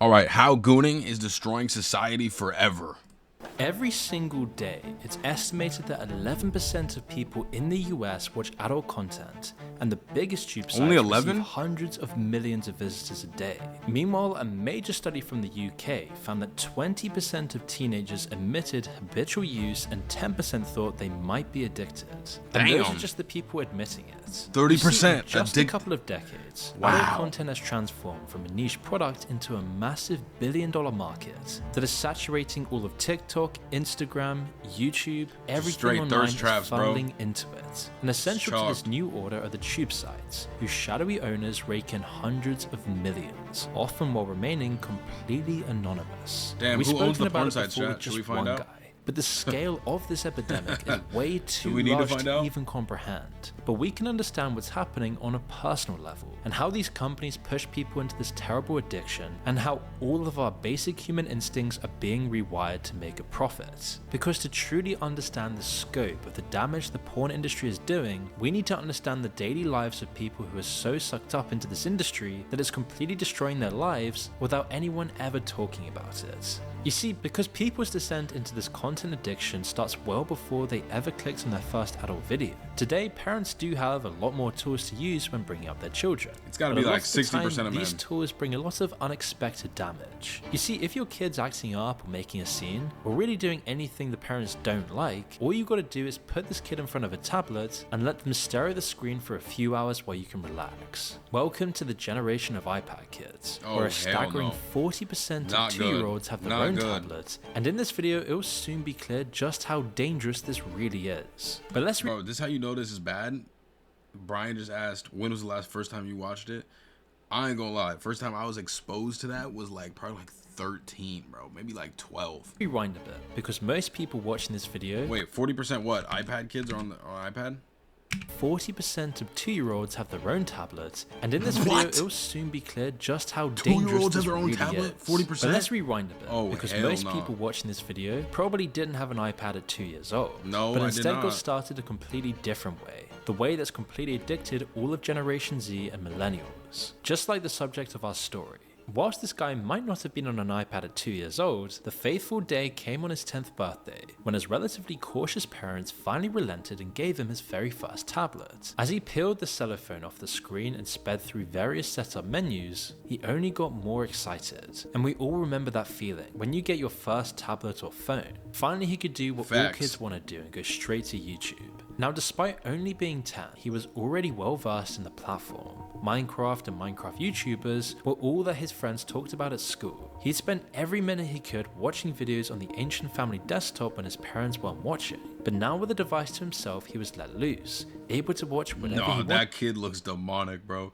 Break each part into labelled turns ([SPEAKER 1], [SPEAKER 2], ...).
[SPEAKER 1] All right, how gooning is destroying society forever.
[SPEAKER 2] Every single day, it's estimated that 11% of people in the US watch adult content, and the biggest tube
[SPEAKER 1] Only
[SPEAKER 2] sites receive
[SPEAKER 1] 11?
[SPEAKER 2] hundreds of millions of visitors a day. Meanwhile, a major study from the UK found that 20% of teenagers admitted habitual use and 10% thought they might be addicted. And those are
[SPEAKER 1] Damn.
[SPEAKER 2] just the people admitting it.
[SPEAKER 1] 30%
[SPEAKER 2] You see, in just a
[SPEAKER 1] addict-
[SPEAKER 2] couple of decades,
[SPEAKER 1] Wow.
[SPEAKER 2] adult content has transformed from a niche product into a massive billion-dollar market that is saturating all of TikTok, Instagram, YouTube, everything
[SPEAKER 1] straight
[SPEAKER 2] online
[SPEAKER 1] thirst
[SPEAKER 2] is
[SPEAKER 1] traps, bro.
[SPEAKER 2] funneling into it. And essential to this
[SPEAKER 1] Chalk.
[SPEAKER 2] new order are the tube sites, whose shadowy owners rake in hundreds of millions, often while remaining completely anonymous.
[SPEAKER 1] Damn,
[SPEAKER 2] We've
[SPEAKER 1] who owns
[SPEAKER 2] spoken
[SPEAKER 1] the porn
[SPEAKER 2] about it
[SPEAKER 1] sites,
[SPEAKER 2] before
[SPEAKER 1] chat?
[SPEAKER 2] with
[SPEAKER 1] Should
[SPEAKER 2] just
[SPEAKER 1] we find
[SPEAKER 2] one
[SPEAKER 1] out?
[SPEAKER 2] guy. But the scale of this epidemic is way too
[SPEAKER 1] we need to
[SPEAKER 2] large
[SPEAKER 1] find
[SPEAKER 2] to
[SPEAKER 1] out?
[SPEAKER 2] even comprehend. But we can understand what's happening on a personal level, and how these companies push people into this terrible addiction, and how all of our basic human instincts are being rewired to make a profit. Because to truly understand the scope of the damage the porn industry is doing, we need to understand the daily lives of people who are so sucked up into this industry that it's completely destroying their lives without anyone ever talking about it. You see, because people's descent into this content addiction starts well before they ever clicked on their first adult video. Today, parents do have a lot more tools to use when bringing up their children.
[SPEAKER 1] It's gotta
[SPEAKER 2] But
[SPEAKER 1] be
[SPEAKER 2] a lot
[SPEAKER 1] like
[SPEAKER 2] of the
[SPEAKER 1] 60%
[SPEAKER 2] time,
[SPEAKER 1] of
[SPEAKER 2] these
[SPEAKER 1] men.
[SPEAKER 2] tools bring a lot of unexpected damage. You see, if your kid's acting up or making a scene, or really doing anything the parents don't like, all you gotta do is put this kid in front of a tablet and let them stare at the screen for a few hours while you can relax. Welcome to the generation of iPad kids,
[SPEAKER 1] Oh,
[SPEAKER 2] where a
[SPEAKER 1] hell
[SPEAKER 2] staggering
[SPEAKER 1] no.
[SPEAKER 2] 40% of
[SPEAKER 1] Not good.
[SPEAKER 2] 2-year-olds have their
[SPEAKER 1] Not
[SPEAKER 2] own
[SPEAKER 1] good.
[SPEAKER 2] tablets, and in this video it will soon be clear just how dangerous this really is. But let's
[SPEAKER 1] Bro, this is how you know this is bad? Brian just asked, when was the first time you watched it? I ain't gonna lie. First time I was exposed to that was like probably like 13, bro. Maybe like 12.
[SPEAKER 2] rewind a bit, because most people watching this video,
[SPEAKER 1] Wait, 40% what? iPad kids are on iPad?
[SPEAKER 2] 40% of 2-year-olds have their own tablets, and in this video
[SPEAKER 1] What?
[SPEAKER 2] it will soon be clear just how
[SPEAKER 1] 2-year-olds
[SPEAKER 2] dangerous
[SPEAKER 1] have
[SPEAKER 2] this
[SPEAKER 1] their own
[SPEAKER 2] really
[SPEAKER 1] tablet?
[SPEAKER 2] is.
[SPEAKER 1] 40%?
[SPEAKER 2] But let's rewind a bit,
[SPEAKER 1] Oh,
[SPEAKER 2] because
[SPEAKER 1] hell
[SPEAKER 2] most
[SPEAKER 1] no.
[SPEAKER 2] people watching this video probably didn't have an iPad at 2 years old,
[SPEAKER 1] No,
[SPEAKER 2] but
[SPEAKER 1] I did
[SPEAKER 2] instead
[SPEAKER 1] not.
[SPEAKER 2] got started a completely different way, the way that's completely addicted all of Generation Z and Millennials. Just like the subject of our story. Whilst this guy might not have been on an iPad at 2 years old, the fateful day came on his 10th birthday, when his relatively cautious parents finally relented and gave him his very first tablet. As he peeled the cellophane off the screen and sped through various setup menus, he only got more excited. And we all remember that feeling, when you get your first tablet or phone. Finally he could do what all
[SPEAKER 1] Facts.
[SPEAKER 2] kids want to do and go straight to YouTube. Now, despite only being 10, he was already well versed in the platform. Minecraft and Minecraft YouTubers were all that his friends talked about at school. He spent every minute he could watching videos on the ancient family desktop when his parents weren't watching. But now with a device to himself, he was let loose, able to watch whatever he
[SPEAKER 1] No,
[SPEAKER 2] wanted.
[SPEAKER 1] that kid looks demonic, bro.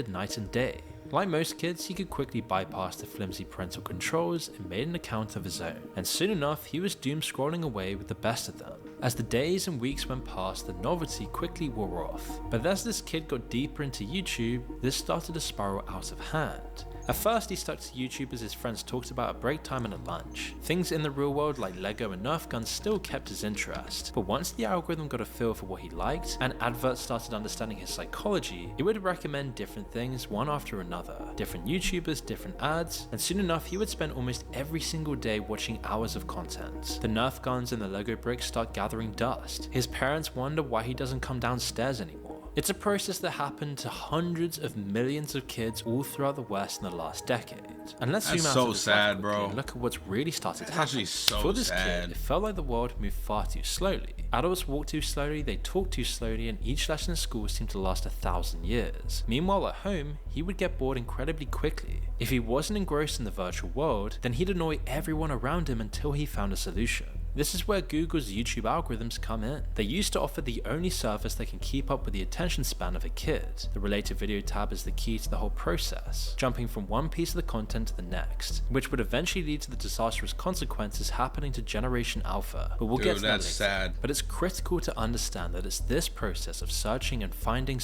[SPEAKER 2] Night and day. Like most kids, he could quickly bypass the flimsy parental controls and made an account of his own. And soon enough, he was doom scrolling away with the best of them. As the days and weeks went past, the novelty quickly wore off. But as this kid got deeper into YouTube, this started to spiral out of hand. At first, he stuck to YouTube as his friends talked about at break time and at lunch. Things in the real world like Lego and Nerf guns still kept his interest, but once the algorithm got a feel for what he liked, and adverts started understanding his psychology, it would recommend different things one after another. Different YouTubers, different ads, and soon enough he would spend almost every single day watching hours of content. The Nerf guns and the Lego bricks start gathering dust. His parents wonder why he doesn't come downstairs anymore. It's a process that happened to hundreds of millions of kids all throughout the West in the last decade. And let's
[SPEAKER 1] That's
[SPEAKER 2] zoom out
[SPEAKER 1] so
[SPEAKER 2] of this
[SPEAKER 1] sad,
[SPEAKER 2] life quickly
[SPEAKER 1] bro.
[SPEAKER 2] and look at what's really started to
[SPEAKER 1] That's
[SPEAKER 2] happen.
[SPEAKER 1] actually so
[SPEAKER 2] For this
[SPEAKER 1] sad.
[SPEAKER 2] kid, it felt like the world moved far too slowly. Adults walk too slowly, they talk too slowly, and each lesson in school seemed to last 1,000 years. Meanwhile at home, he would get bored incredibly quickly. If he wasn't engrossed in the virtual world, then he'd annoy everyone around him until he found a solution. This is where Google's YouTube algorithms come in. They used to offer the only service that can keep up with the attention span of a kid. The related video tab is the key to the whole process, jumping from one piece of the content to the next, which would eventually lead to the disastrous consequences happening to Generation Alpha. But we'll get to that
[SPEAKER 1] that's
[SPEAKER 2] later.
[SPEAKER 1] sad.
[SPEAKER 2] But it's critical to understand that it's this process of searching and finding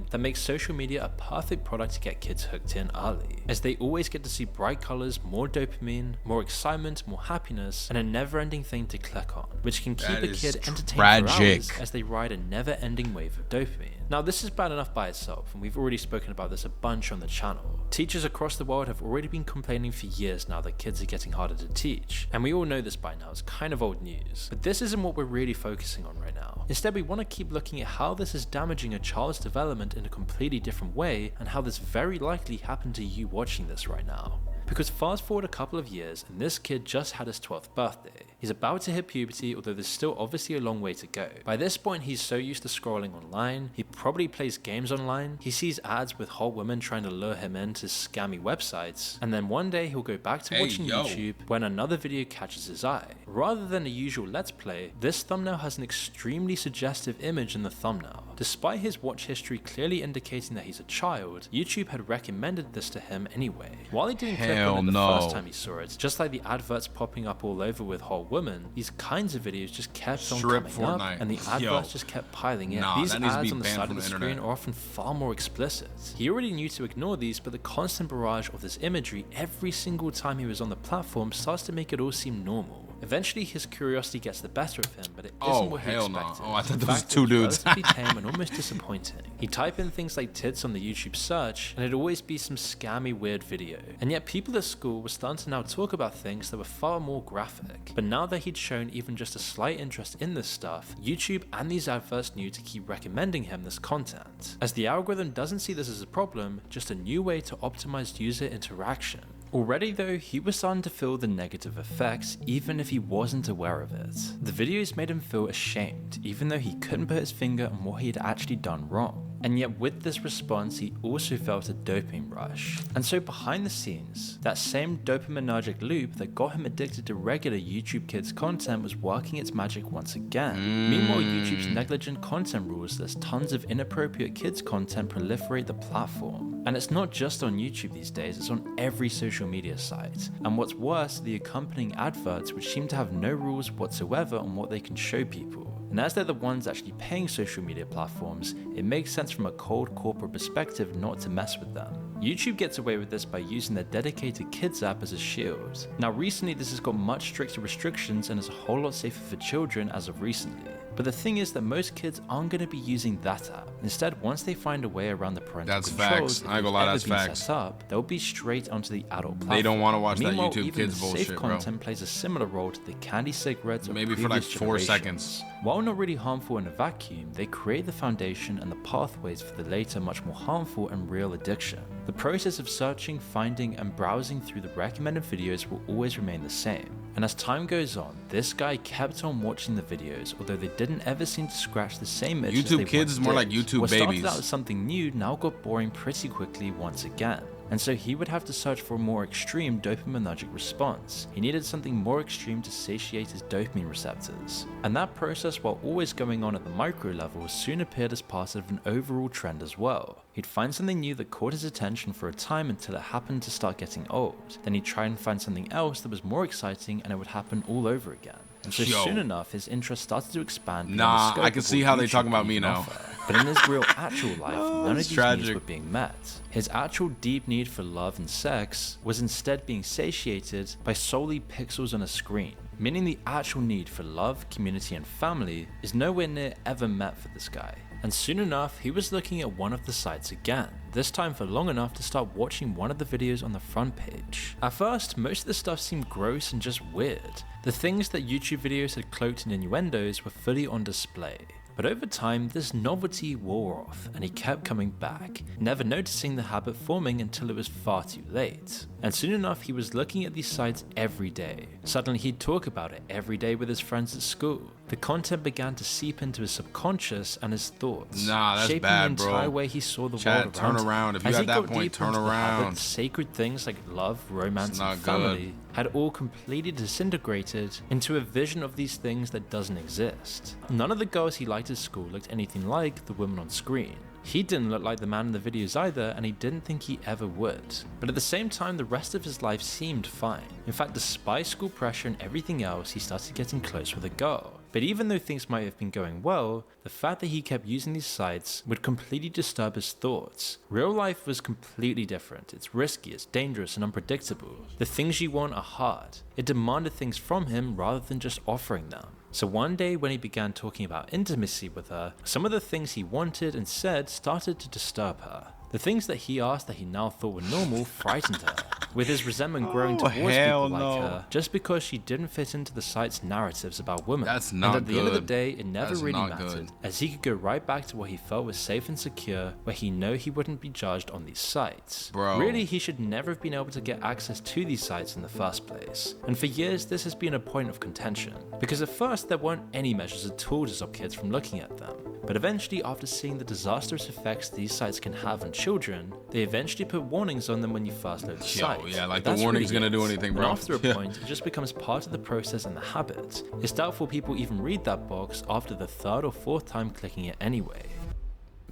[SPEAKER 2] that makes social media a perfect product to get kids hooked in early, as they always get to see bright colors, more dopamine, more excitement, more happiness, and a never never-ending thing to click on, which can keep
[SPEAKER 1] That
[SPEAKER 2] a
[SPEAKER 1] is
[SPEAKER 2] kid entertained
[SPEAKER 1] tragic.
[SPEAKER 2] for hours as they ride a never-ending wave of dopamine. Now, this is bad enough by itself, and we've already spoken about this a bunch on the channel. Teachers across the world have already been complaining for years now that kids are getting harder to teach, and we all know this by now, it's kind of old news. But this isn't what we're really focusing on right now. Instead, we want to keep looking at how this is damaging a child's development in a completely different way, and how this very likely happened to you watching this right now. Because fast forward a couple of years and this kid just had his 12th birthday. He's about to hit puberty, although there's still obviously a long way to go. By this point, he's so used to scrolling online, he probably plays games online, he sees ads with hot women trying to lure him into scammy websites, and then one day he'll go back to watching YouTube when another video catches his eye. Rather than a usual let's play, this thumbnail has an extremely suggestive image in the thumbnail. Despite his watch history clearly indicating that he's a child, YouTube had recommended this to him anyway. While he didn't click on it the first time he saw it, just like the adverts popping up all over with hot women, these kinds of videos just kept on coming up, and the adverts just kept piling in. These ads on the side of the screen are often far more explicit. He already knew to ignore these, but the constant barrage of this imagery every single time he was on the platform starts to make it all seem normal. Eventually, his curiosity gets the better of him, but it isn't what he expected.
[SPEAKER 1] I thought those two dudes.
[SPEAKER 2] Relatively tame and almost disappointing. He'd type in things like tits on the YouTube search, and it'd always be some scammy weird video. And yet people at school were starting to now talk about things that were far more graphic. But now that he'd shown even just a slight interest in this stuff, YouTube and these adverts knew to keep recommending him this content, as the algorithm doesn't see this as a problem, just a new way to optimize user interaction. Already though, he was starting to feel the negative effects even if he wasn't aware of it. The videos made him feel ashamed, even though he couldn't put his finger on what he had actually done wrong. And yet with this response, he also felt a dopamine rush. And so behind the scenes, that same dopaminergic loop that got him addicted to regular YouTube Kids content was working its magic once again. Meanwhile, YouTube's negligent content rules lets tons of inappropriate kids content proliferate the platform. And it's not just on YouTube these days, it's on every social media site. And what's worse, the accompanying adverts which seem to have no rules whatsoever on what they can show people. And as they're the ones actually paying social media platforms, it makes sense from a cold corporate perspective not to mess with them. YouTube gets away with this by using their dedicated kids app as a shield. Now recently this has got much stricter restrictions and is a whole lot safer for children as of recently. But the thing is that most kids aren't going to be using that app. Instead, once they find a way around the parental controls set up, they'll be straight onto the adult platform.
[SPEAKER 1] They don't want to watch
[SPEAKER 2] Meanwhile,
[SPEAKER 1] that YouTube
[SPEAKER 2] even
[SPEAKER 1] Kids
[SPEAKER 2] the
[SPEAKER 1] bullshit,
[SPEAKER 2] safe
[SPEAKER 1] bro.
[SPEAKER 2] content plays a similar role to the candy cigarettes of
[SPEAKER 1] Maybe for like
[SPEAKER 2] previous
[SPEAKER 1] 4
[SPEAKER 2] generations.
[SPEAKER 1] seconds.
[SPEAKER 2] While not really harmful in a vacuum, they create the foundation and the pathways for the later much more harmful and real addiction. The process of searching, finding, and browsing through the recommended videos will always remain the same. And as time goes on, this guy kept on watching the videos, although they didn't ever seem to scratch the same itch.
[SPEAKER 1] YouTube Kids is more like YouTube
[SPEAKER 2] What
[SPEAKER 1] Babies.
[SPEAKER 2] started out as something new now got boring pretty quickly once again. And so he would have to search for a more extreme dopaminergic response. He needed something more extreme to satiate his dopamine receptors. And that process, while always going on at the micro level, soon appeared as part of an overall trend as well. He'd find something new that caught his attention for a time until it happened to start getting old. Then he'd try and find something else that was more exciting and it would happen all over again. And so soon enough, his interest started to expand.
[SPEAKER 1] I can see how they talk about me now.
[SPEAKER 2] But in his real actual life, none of these needs were being met. His actual deep need for love and sex was instead being satiated by solely pixels on a screen, meaning the actual need for love, community, and family is nowhere near ever met for this guy. And soon enough, he was looking at one of the sites again, this time for long enough to start watching one of the videos on the front page. At first, most of the stuff seemed gross and just weird. The things that YouTube videos had cloaked in innuendos were fully on display. But over time, this novelty wore off, and he kept coming back, never noticing the habit forming until it was far too late. And soon enough, he was looking at these sites every day. Suddenly, he'd talk about it every day with his friends at school. The content began to seep into his subconscious and his thoughts, shaping the entire way he saw the world
[SPEAKER 1] turn
[SPEAKER 2] around him.
[SPEAKER 1] If you at that point, turn around.
[SPEAKER 2] Sacred things like love, romance, and family had all completely disintegrated into a vision of these things that doesn't exist. None of the girls he liked at school looked anything like the women on screen. He didn't look like the man in the videos either, and he didn't think he ever would. But at the same time, the rest of his life seemed fine. In fact, despite school pressure and everything else, he started getting close with a girl. But even though things might have been going well, the fact that he kept using these sites would completely disturb his thoughts. Real life was completely different. It's risky, it's dangerous and unpredictable. The things you want are hard. It demanded things from him rather than just offering them. So one day when he began talking about intimacy with her, some of the things he wanted and said started to disturb her. The things that he asked that he now thought were normal frightened her, with his resentment growing towards people like her just because she didn't fit into the site's narratives about women.
[SPEAKER 1] That's not
[SPEAKER 2] and at the end of the day, it never
[SPEAKER 1] That's
[SPEAKER 2] really
[SPEAKER 1] not
[SPEAKER 2] mattered,
[SPEAKER 1] good.
[SPEAKER 2] as he could go right back to what he felt was safe and secure, where he knew he wouldn't be judged on these sites.
[SPEAKER 1] Bro.
[SPEAKER 2] Really, he should never have been able to get access to these sites in the first place. And for years, this has been a point of contention, because at first there weren't any measures at all to stop kids from looking at them. But eventually, after seeing the disastrous effects these sites can have on children, they eventually put warnings on them when you first load the site.
[SPEAKER 1] Yeah, like
[SPEAKER 2] But
[SPEAKER 1] the
[SPEAKER 2] that's
[SPEAKER 1] warning's
[SPEAKER 2] really
[SPEAKER 1] gonna do
[SPEAKER 2] it.
[SPEAKER 1] anything,
[SPEAKER 2] And
[SPEAKER 1] bro.
[SPEAKER 2] after a point, it just becomes part of the process and the habit. It's doubtful people even read that box after the third or fourth time clicking it anyway.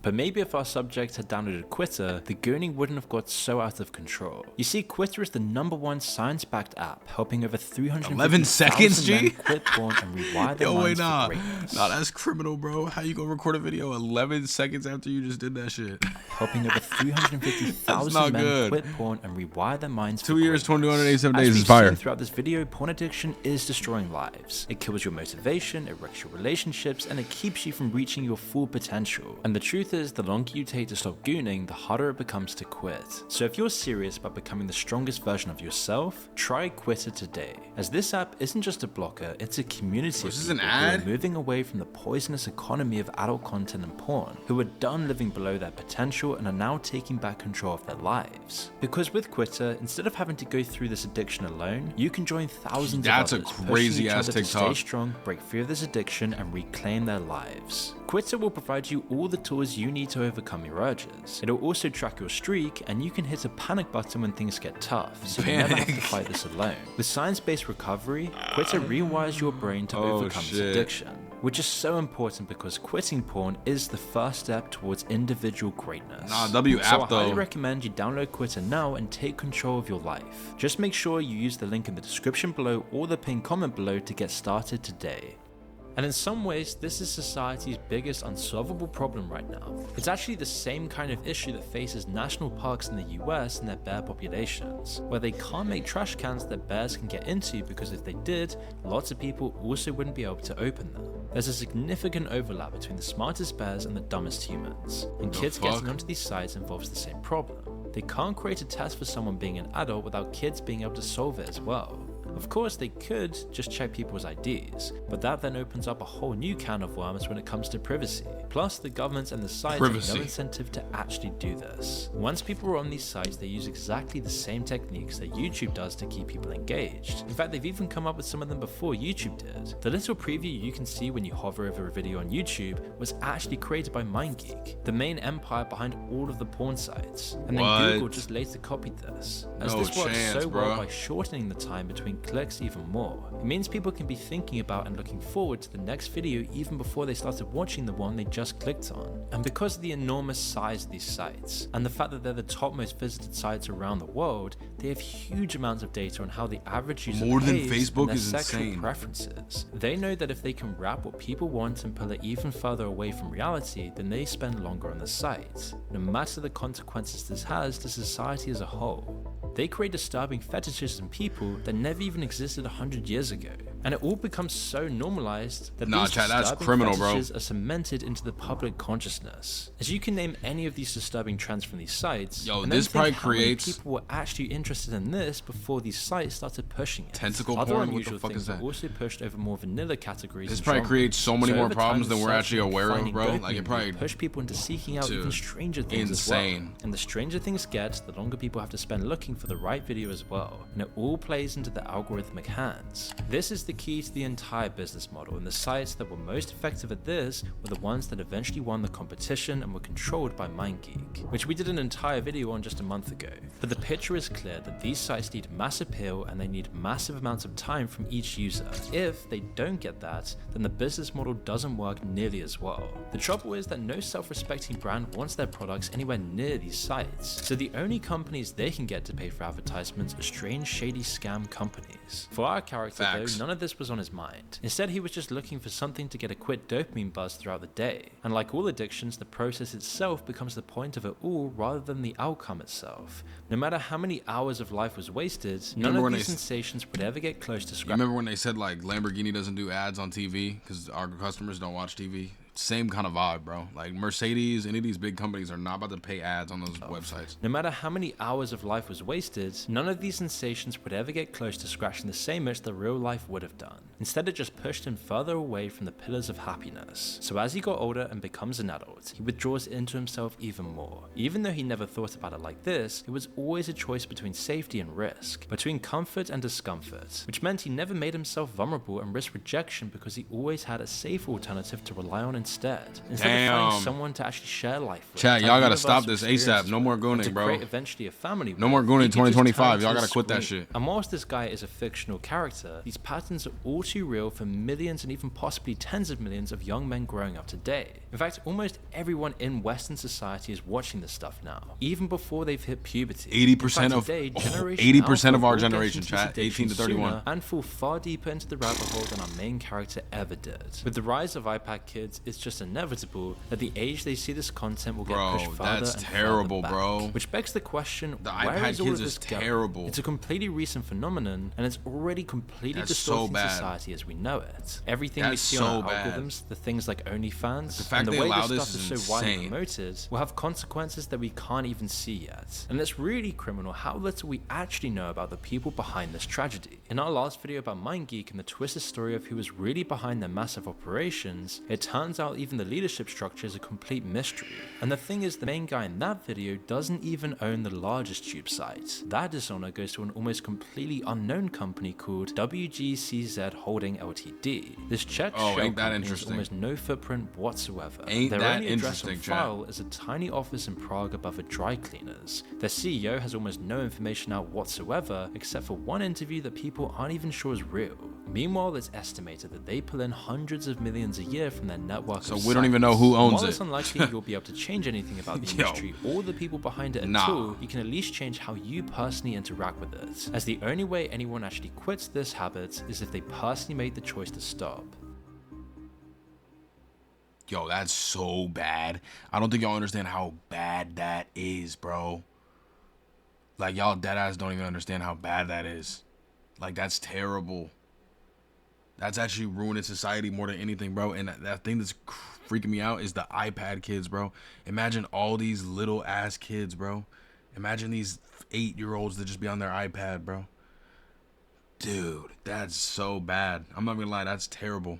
[SPEAKER 2] But maybe if our subject had downloaded Quitter, the gooning wouldn't have got so out of control. You see, Quitter is the #1 science-backed app, helping over
[SPEAKER 1] 11 seconds,
[SPEAKER 2] 350,000
[SPEAKER 1] G?
[SPEAKER 2] men quit porn and rewire their
[SPEAKER 1] Yo, wait,
[SPEAKER 2] minds
[SPEAKER 1] nah.
[SPEAKER 2] for greatness.
[SPEAKER 1] Nah, that's criminal, bro. How you gonna record a video 11 seconds after you just did that shit?
[SPEAKER 2] Helping over
[SPEAKER 1] That's
[SPEAKER 2] 350,000
[SPEAKER 1] not
[SPEAKER 2] men
[SPEAKER 1] good.
[SPEAKER 2] quit porn and rewire their minds for
[SPEAKER 1] 2 years,
[SPEAKER 2] greatness.
[SPEAKER 1] 287
[SPEAKER 2] As
[SPEAKER 1] days is
[SPEAKER 2] we've
[SPEAKER 1] fire.
[SPEAKER 2] seen throughout this video, porn addiction is destroying lives. It kills your motivation, it wrecks your relationships, and it keeps you from reaching your full potential. And the truth is, the longer you take to stop gooning, the harder it becomes to quit. So if you're serious about becoming the strongest version of yourself, try Quitter today. As this app isn't just a blocker, it's a community of
[SPEAKER 1] Is this an
[SPEAKER 2] people who
[SPEAKER 1] ad?
[SPEAKER 2] are moving away from the poisonous economy of adult content and porn, who are done living below their potential and are now taking back control of their lives. Because with Quitter, instead of having to go through this addiction alone, you can join thousands
[SPEAKER 1] That's a
[SPEAKER 2] of others, pushing
[SPEAKER 1] crazy
[SPEAKER 2] each
[SPEAKER 1] ass
[SPEAKER 2] other to
[SPEAKER 1] TikTok.
[SPEAKER 2] stay strong, break free of this addiction, and reclaim their lives. Quitter will provide you all the tools you need to overcome your urges. It'll also track your streak, and you can hit a panic button when things get tough, so you never have to
[SPEAKER 1] Panic.
[SPEAKER 2] fight this alone. With science-based recovery, Quitter rewires your brain to overcome this
[SPEAKER 1] shit.
[SPEAKER 2] addiction, which is so important because quitting porn is the first step towards individual greatness.
[SPEAKER 1] Nah, W
[SPEAKER 2] So
[SPEAKER 1] app
[SPEAKER 2] I highly
[SPEAKER 1] though.
[SPEAKER 2] recommend you download Quitter now and take control of your life. Just make sure you use the link in the description below or the pinned comment below to get started today. And in some ways, this is society's biggest unsolvable problem right now. It's actually the same kind of issue that faces national parks in the US and their bear populations, where they can't make trash cans that bears can get into because if they did, lots of people also wouldn't be able to open them. There's a significant overlap between the smartest bears and the dumbest humans, and kids
[SPEAKER 1] fuck?
[SPEAKER 2] getting onto these sites involves the same problem. They can't create a test for someone being an adult without kids being able to solve it as well. Of course, they could just check people's IDs, but that then opens up a whole new can of worms when it comes to privacy. Plus, the governments and the sites have
[SPEAKER 1] Privacy.
[SPEAKER 2] no incentive to actually do this. Once people are on these sites, they use exactly the same techniques that YouTube does to keep people engaged. In fact, they've even come up with some of them before YouTube did. The little preview you can see when you hover over a video on YouTube was actually created by MindGeek, the main empire behind all of the porn sites. And then
[SPEAKER 1] What?
[SPEAKER 2] Google just later copied this, as
[SPEAKER 1] No
[SPEAKER 2] this works
[SPEAKER 1] chance,
[SPEAKER 2] so well
[SPEAKER 1] bro.
[SPEAKER 2] by shortening the time between clicks even more. It means people can be thinking about and looking forward to the next video even before they started watching the one they just clicked on. And because of the enormous size of these sites, and the fact that they're the top most visited sites around the world, they have huge amounts of data on how the average user
[SPEAKER 1] More than
[SPEAKER 2] behaves
[SPEAKER 1] Facebook
[SPEAKER 2] and their
[SPEAKER 1] is
[SPEAKER 2] sexual
[SPEAKER 1] insane.
[SPEAKER 2] preferences. They know that if they can wrap what people want and pull it even further away from reality, then they spend longer on the site, no matter the consequences this has to society as a whole. They create disturbing fetishes in people that never even existed 100 years ago. And it all becomes so normalized that
[SPEAKER 1] Nah,
[SPEAKER 2] these
[SPEAKER 1] chat, that's
[SPEAKER 2] disturbing
[SPEAKER 1] criminal, bro.
[SPEAKER 2] fetishes are cemented into the public consciousness. As you can name any of these disturbing trends from these sites,
[SPEAKER 1] Yo,
[SPEAKER 2] and then
[SPEAKER 1] this
[SPEAKER 2] think
[SPEAKER 1] probably
[SPEAKER 2] how many
[SPEAKER 1] creates-
[SPEAKER 2] people were actually interested in this before these sites started pushing it.
[SPEAKER 1] Tentacle
[SPEAKER 2] Other
[SPEAKER 1] porn? What the
[SPEAKER 2] unusual
[SPEAKER 1] fuck
[SPEAKER 2] things
[SPEAKER 1] is that?
[SPEAKER 2] are also pushed over more vanilla categories.
[SPEAKER 1] This
[SPEAKER 2] and
[SPEAKER 1] probably
[SPEAKER 2] genres.
[SPEAKER 1] creates so many more
[SPEAKER 2] over time,
[SPEAKER 1] problems
[SPEAKER 2] the
[SPEAKER 1] than we're actually
[SPEAKER 2] searching and
[SPEAKER 1] aware of,
[SPEAKER 2] finding
[SPEAKER 1] bro. Like, it
[SPEAKER 2] dopamine
[SPEAKER 1] probably-
[SPEAKER 2] will push people into seeking out
[SPEAKER 1] Dude,
[SPEAKER 2] even stranger things
[SPEAKER 1] insane.
[SPEAKER 2] as well. And the stranger things get, the longer people have to spend looking for the right video as well. And it all plays into the algorithmic hands. This is the key to the entire business model, and the sites that were most effective at this were the ones that eventually won the competition and were controlled by MindGeek, which we did an entire video on just a month ago. But the picture is clear that these sites need mass appeal and they need massive amounts of time from each user. If they don't get that, then the business model doesn't work nearly as well. The trouble is that no self-respecting brand wants their products anywhere near these sites, so the only companies they can get to pay for advertisements are strange, shady scam companies. For our character
[SPEAKER 1] Facts.
[SPEAKER 2] though, none of of this was on his mind. Instead, he was just looking for something to get a quick dopamine buzz throughout the day. And like all addictions, the process itself becomes the point of it all rather than the outcome itself. No matter how many hours of life was wasted, none of these sensations would ever get close to scratch.
[SPEAKER 1] You remember when they said like Lamborghini doesn't do ads on TV because our customers don't watch TV? Same kind of vibe, bro. Like Mercedes, any of these big companies are not about to pay ads on those websites.
[SPEAKER 2] No matter how many hours of life was wasted, none of these sensations would ever get close to scratching the same itch that real life would have done. Instead, it just pushed him further away from the pillars of happiness. So as he got older and becomes an adult, he withdraws into himself even more. Even though he never thought about it like this, it was always a choice between safety and risk, between comfort and discomfort, which meant he never made himself vulnerable and risked rejection because he always had a safe alternative to rely on instead of finding someone to actually share life with.
[SPEAKER 1] Chat, y'all gotta stop this ASAP. No more Gooning, bro.
[SPEAKER 2] Create eventually a family.
[SPEAKER 1] No more Gooning 2025. Y'all gotta quit that shit.
[SPEAKER 2] And whilst this guy is a fictional character, these patterns are all too real for millions and even possibly tens of millions of young men growing up today. In fact, almost everyone in Western society is watching this stuff now, even before they've hit puberty.
[SPEAKER 1] 80% of our generation, chat, 18 to 31,
[SPEAKER 2] and fall far deeper into the rabbit hole than our main character ever did. With the rise of iPad kids, it's just inevitable that the age they see this content will get pushed further
[SPEAKER 1] that's
[SPEAKER 2] and
[SPEAKER 1] terrible,
[SPEAKER 2] further back,
[SPEAKER 1] bro.
[SPEAKER 2] which begs the question:
[SPEAKER 1] the
[SPEAKER 2] where
[SPEAKER 1] iPad
[SPEAKER 2] is all
[SPEAKER 1] kids
[SPEAKER 2] of
[SPEAKER 1] is
[SPEAKER 2] this going?
[SPEAKER 1] terrible.
[SPEAKER 2] It's a completely recent phenomenon, and it's already completely distorting society as we know it. Everything we see on our algorithms, the things like OnlyFans, and the way this stuff is so widely promoted, will have consequences that we can't even see yet. And it's really criminal how little we actually know about the people behind this tragedy. In our last video about MindGeek and the twisted story of who was really behind their massive operations, it turns out even the leadership structure is a complete mystery. And the thing is, the main guy in that video doesn't even own the largest tube site. That dishonor goes to an almost completely unknown company called WGCZ Holding Ltd. This Czech shell company has almost no footprint whatsoever. Their only address on file is a tiny office in Prague above a dry cleaners. Their CEO has almost no information out whatsoever except for one interview that people aren't even sure is real. Meanwhile, it's estimated that they pull in hundreds of millions a year from their network.
[SPEAKER 1] So we don't even know who owns it.
[SPEAKER 2] While it's unlikely you'll be able to change anything about the industry or the people behind it until you can at least change how you personally interact with it, as the only way anyone actually quits this habit is if they personally made the choice to stop.
[SPEAKER 1] Yo, that's so bad. I don't think y'all understand how bad that is, bro. Like, y'all deadass don't even understand how bad that is. Like, that's terrible. That's actually ruining society more than anything, bro. And that thing that's freaking me out is the iPad kids, bro. Imagine all these little ass kids, bro. Imagine these 8-year-olds that just be on their iPad, bro. Dude, that's so bad. I'm not gonna lie, that's terrible.